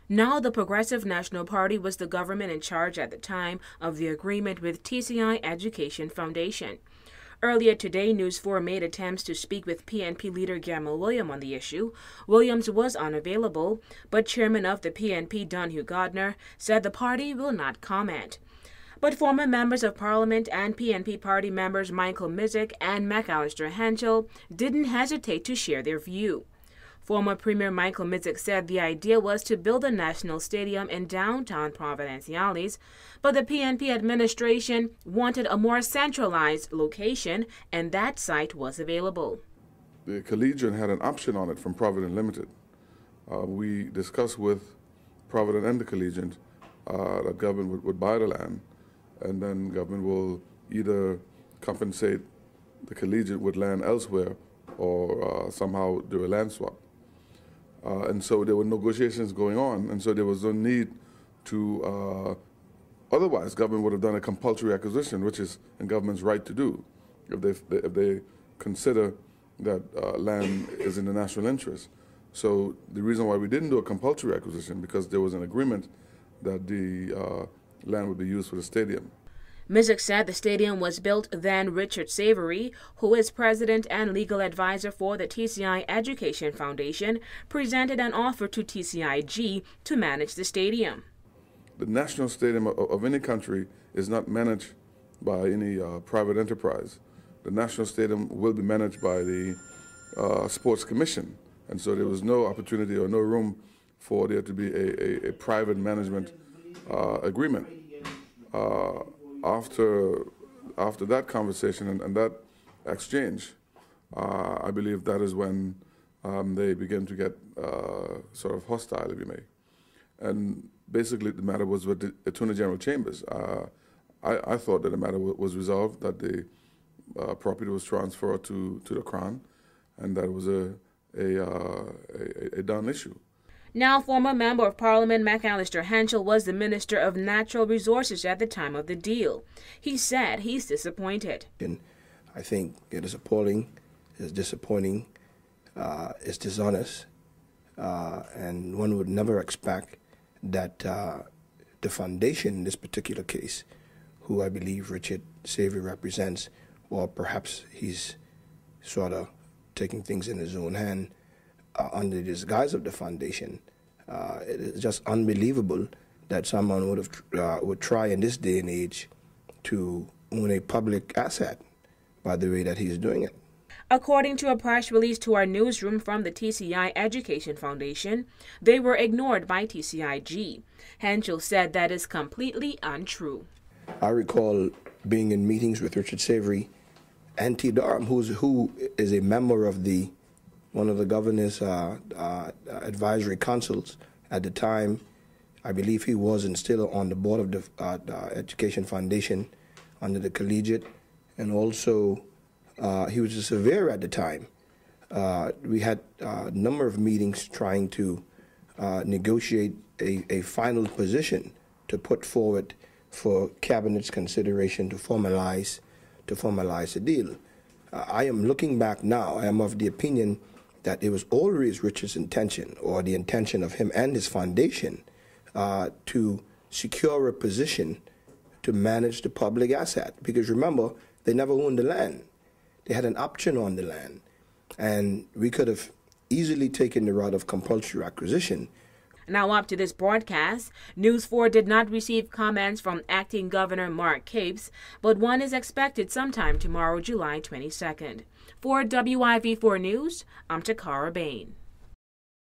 Now, the Progressive National Party was the government in charge at the time of the agreement with TCI Education Foundation. Earlier today, News 4 made attempts to speak with PNP leader Gamble Williams on the issue. Williams was unavailable, but chairman of the PNP, Donahue Gardner, said the party will not comment. But former members of Parliament and PNP party members Michael Mizik and McAllister Henschel didn't hesitate to share their view. Former Premier Michael Mizik said the idea was to build a national stadium in downtown Providenciales, but the PNP administration wanted a more centralized location, and that site was available. The Collegiate had an option on it from Provident Limited. We discussed with Provident and the Collegiate that government would buy the land, and then government will either compensate the Collegiate with land elsewhere or somehow do a land swap. And so there were negotiations going on, and so there was no need to, otherwise government would have done a compulsory acquisition, which is in government's right to do, if they consider that land is in the national interest. So the reason why we didn't do a compulsory acquisition, because there was an agreement that the land would be used for the stadium. Mizik said the stadium was built then. Richard Savory, who is president and legal advisor for the TCI Education Foundation, presented an offer to TCIG to manage the stadium. The national stadium of any country is not managed by any private enterprise. The national stadium will be managed by the Sports Commission, and so there was no opportunity or no room for there to be a private management agreement. After that conversation and that exchange, I believe that is when they begin to get sort of hostile, if you may. And basically the matter was with the Attorney General Chambers. I thought that the matter was resolved, that the property was transferred to the Crown, and that it was a done issue. Now, former Member of Parliament McAllister Henschel was the Minister of Natural Resources at the time of the deal. He said he's disappointed. I think it is appalling, it's disappointing, it's dishonest, and one would never expect that the foundation in this particular case, who I believe Richard Savory represents, or perhaps he's sort of taking things in his own hand, under the disguise of the foundation. It is just unbelievable that someone would try in this day and age to own a public asset by the way that he's doing it. According to a press release to our newsroom from the TCI Education Foundation, they were ignored by TCIG. Henschel said that is completely untrue. I recall being in meetings with Richard Savory and T. Durham, who is a member of one of the governor's advisory councils at the time. I believe he was and still on the board of the Education Foundation under the Collegiate, and also he was a surveyor at the time. We had a number of meetings trying to negotiate a final position to put forward for Cabinet's consideration to formalize the deal. I am looking back now. I am of the opinion that it was always Richard's intention, or the intention of him and his foundation, to secure a position to manage the public asset. Because remember, they never owned the land. They had an option on the land. And we could have easily taken the route of compulsory acquisition. Now, up to this broadcast, News 4 did not receive comments from Acting Governor Mark Capes, but one is expected sometime tomorrow, July 22nd. For WIV4 News, I'm Takara Bain.